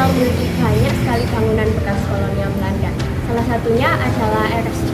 memiliki banyak sekali bangunan bekas kolonial Belanda. Salah satunya adalah RSJ.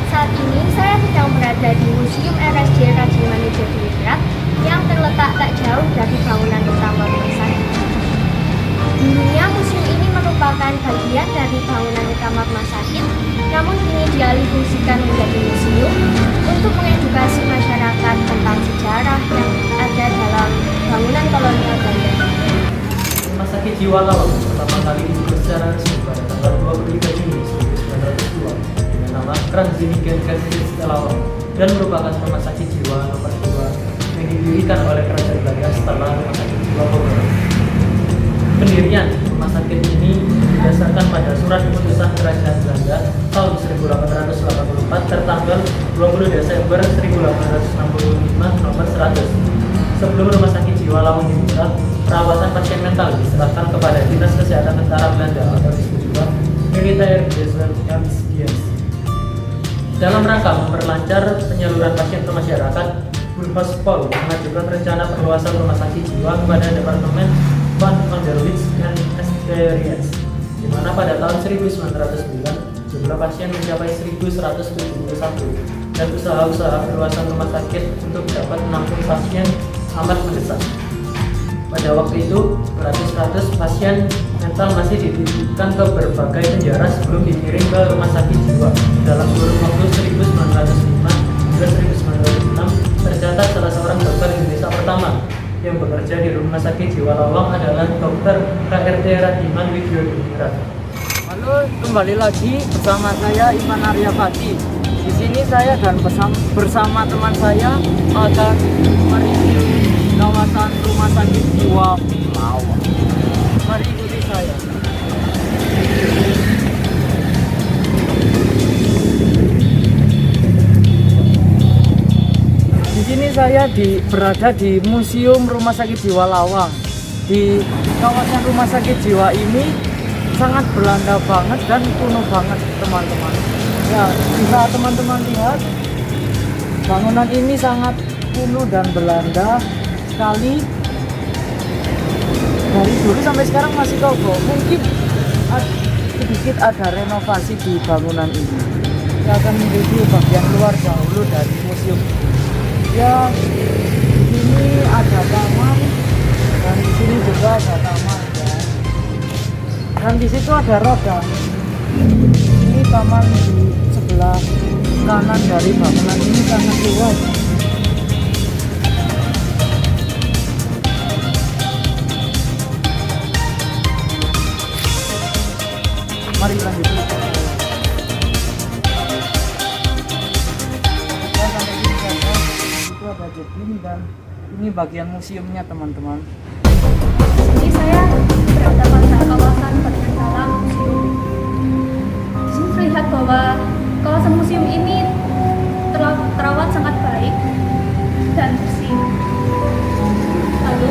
Saat ini saya sedang berada di Museum RSJ Rajimani Jatiwirrat yang terletak tak jauh dari bangunan utama rumah sakit. Dulunya museum ini merupakan bagian dari bangunan utama rumah sakit, namun kini dialihfungsikan menjadi museum untuk mengedukasi masyarakat tentang sejarah yang ada dalam bangunan kolonial Belanda. Rumah sakit jiwa Lawang pertama kali dibuka secara resmi pada tanggal 23 Juni 1902 dengan nama Kranzinigen Kazimiers Lawang dan merupakan rumah sakit jiwa nomor 2 yang didirikan oleh Kerajaan Belanda setelah Rumah Sakit Jiwa Bogor. Pendirian rumah sakit ini didasarkan pada surat keputusan Kerajaan Belanda tahun 1884 tertanggal 20 Desember 1865 nomor 100. Sebelum Rumah Sakit Jiwa Lawang dibuka, perawatan pasien mental diserahkan kepada Dinas Kesehatan Tentara Belanda atau disebut juga Military Gesondheidsdienst. Dalam rangka memperlancar penyaluran pasien ke masyarakat, Bulhospol mengajukan rencana perluasan rumah sakit jiwa kepada Departemen van Onderwijs en Experience, di mana pada tahun 1909 jumlah pasien mencapai 1.171 dan usaha-usaha perluasan rumah sakit untuk dapat menampung pasien amat mendesak. Pada waktu itu, beratus-ratus pasien mental masih dititipkan ke berbagai penjara sebelum dikirim ke rumah sakit jiwa. Dalam kurun waktu 1905 hingga 1906, tercatat salah seorang dokter Indonesia pertama yang bekerja di Rumah Sakit Jiwa Lawang adalah Dr. KRT Radiman Widyodiningrat. Halo, kembali lagi bersama saya Iman Aryapati. Di sini saya dan bersama teman saya akan mereview kawasan Rumah Sakit Jiwa Lawang. Mari ikuti saya. Di sini saya berada di Museum Rumah Sakit Jiwa Lawang. Di kawasan Rumah Sakit Jiwa ini sangat Belanda banget dan kuno banget, teman-teman. Ya, bisa teman-teman lihat, bangunan ini sangat kuno dan Belanda sekali. Dari dulu sampai sekarang masih kokoh. Mungkin sedikit ada renovasi di bangunan ini. Saya akan mereview bagian luar dahulu dari museum. Ya, di sini ada taman dan di sini juga ada taman ya. Dan di situ ada roda. Ini taman di sebelah kanan dari bangunan ini sangat luas. Mari lanjut. Itu ada jeding dan ini bagian museumnya, teman-teman. Di sini saya berada pada kawasan bagian dalam museum. Di sini terlihat bahwa kawasan museum ini terawat sangat baik dan bersih. Lalu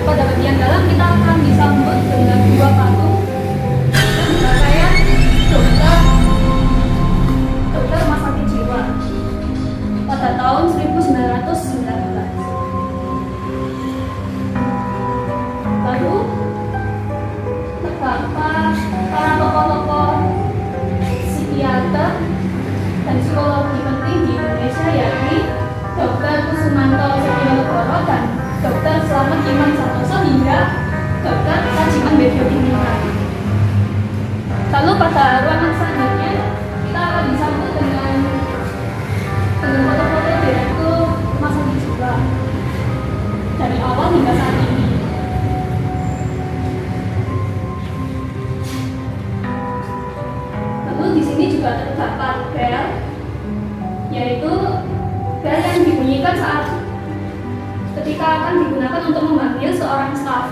pada bagian dalam kita akan disambut dengan dua patung dan pakaian dokter rumah sakit jiwa pada tahun 1919. Lalu terdapat para tokoh-tokoh psikiater dan psikologi penting di Indonesia, yakni Dr. Kusumanto Setionegoro dan Dr. Slamet Iman Santoso hingga Dr. Rajiman Widyodiningrat. Lalu pada ruangan selanjutnya kita akan disambut dengan foto-foto direktur rumah sakit jiwa dari awal hingga saat ini. Lalu di sini juga terdapat bel, yaitu bel yang dibunyikan saat ketika akan digunakan untuk memanggil seorang staf.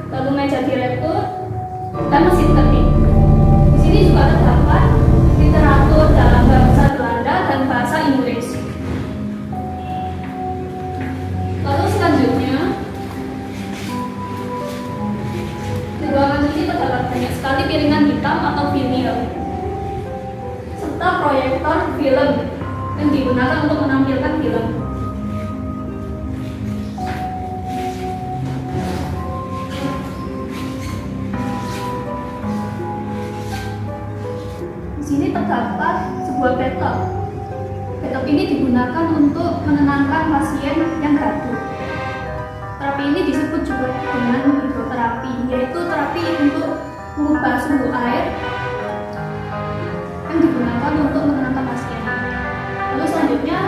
Lalu meja direktur dan mesin ketik. atau proyektor film yang digunakan untuk menampilkan film. Di sini terdapat sebuah bathtub. Bathtub ini digunakan untuk menenangkan pasien yang gaduh. Terapi ini disebut juga dengan hidroterapi, yaitu terapi untuk mengubah suhu air yang digunakan untuk menenangkan pasien. Lalu selanjutnya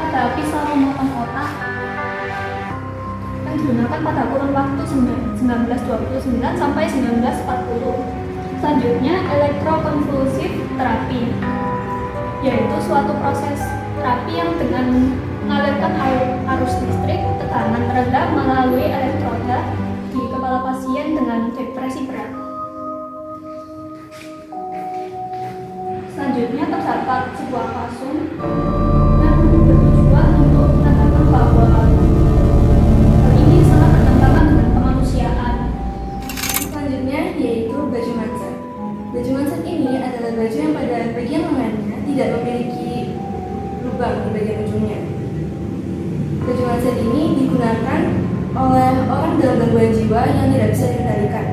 ada pisau pemotong otak yang digunakan pada kurun waktu 1929 sampai 1940. Selanjutnya elektrokonvulsif terapi, yaitu suatu proses terapi yang dengan mengalirkan arus listrik tekanan rendah melalui elektroda di kepala pasien dengan depresi berat. Selanjutnya terdapat sebuah kasum yang bertujuan untuk menandakan bahwa hal ini sangat bertentangan dengan kemanusiaan. Selanjutnya yaitu baju manset. Baju manset ini adalah baju yang pada bagian lengannya tidak memiliki lubang di bagian ujungnya. Baju manset ini digunakan oleh orang dalam gangguan jiwa yang tidak bisa dikendalikan.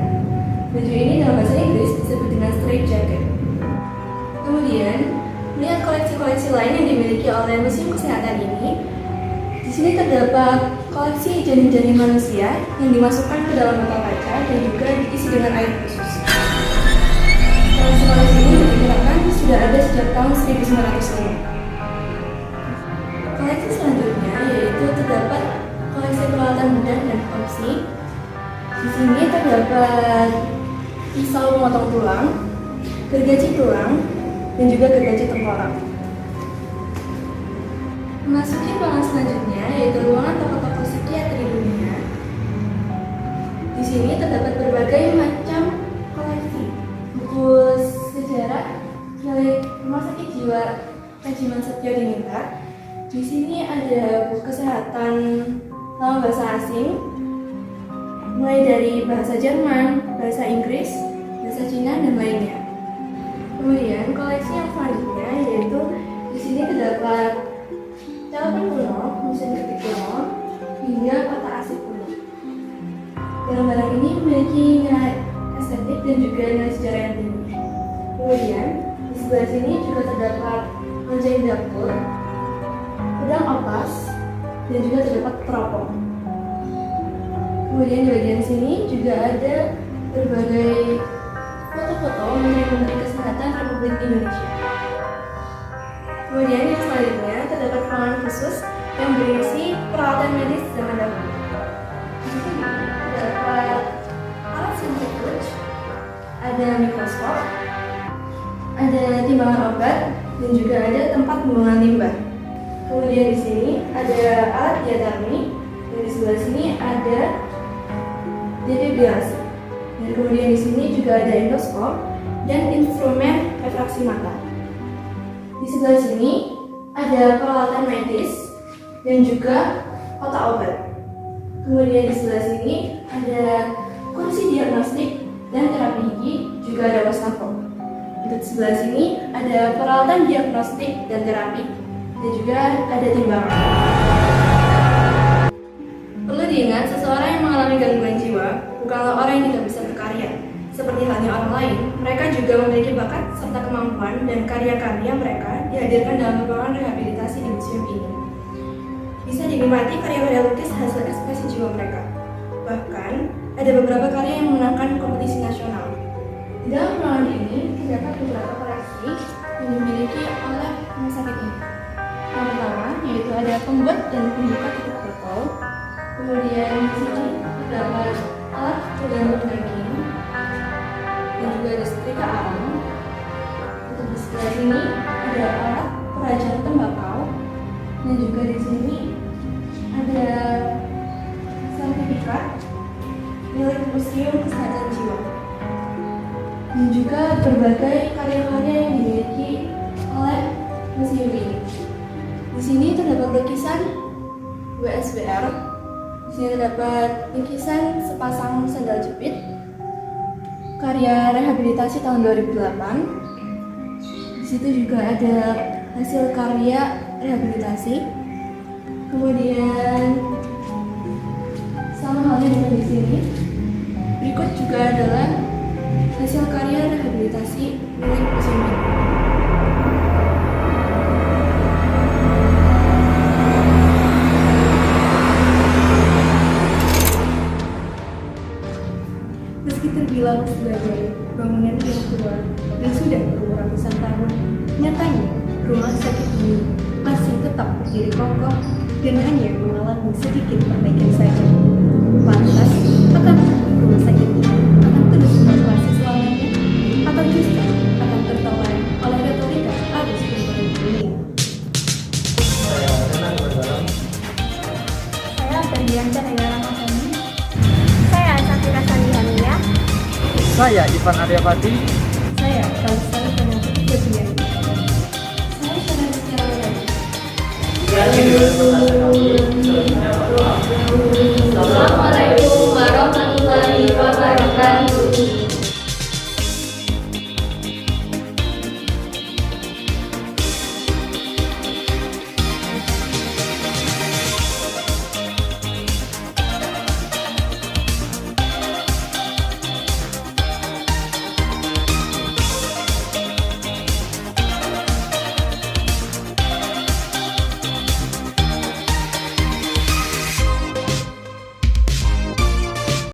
Baju ini dalam bahasa Inggris disebut dengan straight jacket. Kemudian, melihat koleksi-koleksi lain yang dimiliki oleh Museum Kesehatan ini, di sini terdapat koleksi janin-janin manusia yang dimasukkan ke dalam botol kaca dan juga diisi dengan air khusus. Koleksi-koleksi ini diperkirakan sudah ada sejak tahun 1905. Koleksi selanjutnya yaitu terdapat koleksi peralatan bedah dan opsi. Di sini terdapat pisau memotong tulang, gergaji tulang, dan juga gergaji tengkorak. Memasuki ruangan selanjutnya yaitu ruangan tokoh-tokoh psikiatri dunia. Di sini terdapat berbagai macam koleksi buku sejarah milik Rumah Sakit Jiwa Rajiman Setyodiningrat. Di sini ada buku kesehatan lama bahasa asing, mulai dari bahasa Jerman, bahasa Inggris, bahasa Cina, dan lainnya. Kemudian koleksi yang selanjutnya yaitu di sini terdapat telepon kuno, mesin ketik kuno, hingga kotak arsip kuno. Barang-barang ini memiliki nilai estetik dan juga nilai sejarah yang tinggi. Kemudian di sebelah sini juga terdapat meja dapur, pedang opas, dan juga terdapat teropong. Kemudian di bagian sini juga ada berbagai foto-foto Menteri-Menteri Kesehatan Republik Indonesia. Kemudian yang selanjutnya terdapat ruangan khusus yang berisi peralatan medis zaman dahulu. Di sini terdapat alat sentrifuge, ada mikroskop, ada timbangan obat, dan juga ada tempat pembuangan limbah. Kemudian di sini ada alat diatermi, dan di sebelah sini ada defibrillasi. Dan kemudian di sini juga ada endoskop dan instrumen refraksi mata. Di sebelah sini ada peralatan medis dan juga kotak obat. Kemudian di sebelah sini ada kursi diagnostik dan terapi gigi, juga ada wastafel. Untuk sebelah sini ada peralatan diagnostik dan terapi, dan juga ada timbangan. Perlu diingat, seseorang yang mengalami gangguan jiwa bukanlah orang yang tidak bisa berkarya. Seperti halnya orang lain, mereka juga memiliki bakat serta kemampuan, dan karya-karya mereka dihadirkan dalam ruangan rehabilitasi di museum ini. Bisa dinikmati karya-karya lukis hasil ekspresi jiwa mereka. Bahkan, ada beberapa karya yang memenangkan kompetisi nasional. Di dalam ruangan ini terdapat beberapa koleksi yang dimiliki oleh rumah sakit ini. Yang pertama yaitu ada pembuat dan pembuka tutup botol. Kemudian di sini terdapat alat pengganggu daging, dan juga ada setrika arang. Untuk di sebelah sini ada alat perajaan tembakau, dan juga di sini ada sertifikat milik Museum Kesehatan Jiwa, dan juga berbagai karya-karya yang dimiliki oleh museum ini. Di sini terdapat lukisan WSBR. Di sini terdapat lukisan sepasang sandal jepit karya rehabilitasi tahun 2008. Di Di situ juga ada hasil karya rehabilitasi. Kemudian sama halnya dengan di sini. Berikut juga adalah hasil karya rehabilitasi milik museum ini. Meski terbilang sebagai bangunan yang tua dan sudah berumur ratusan tahun, nyatanya rumah sakit ini masih tetap berdiri kokoh dan hanya mengalami sedikit perbaikan saja. Lantas, akan rumah sakit ini akan terus beroperasi selamanya atau justru akan tertawan oleh otoritas arus perubahan dunia? Saya Renan Berdalam. Saya Berdian Cahaya Ramadhani. Saya Safira Salihania. Saya Ivan Aryapati. Saya Kalsari Penyakit Kebiayaan. Saya Sarah Setiawati. Terima kasih.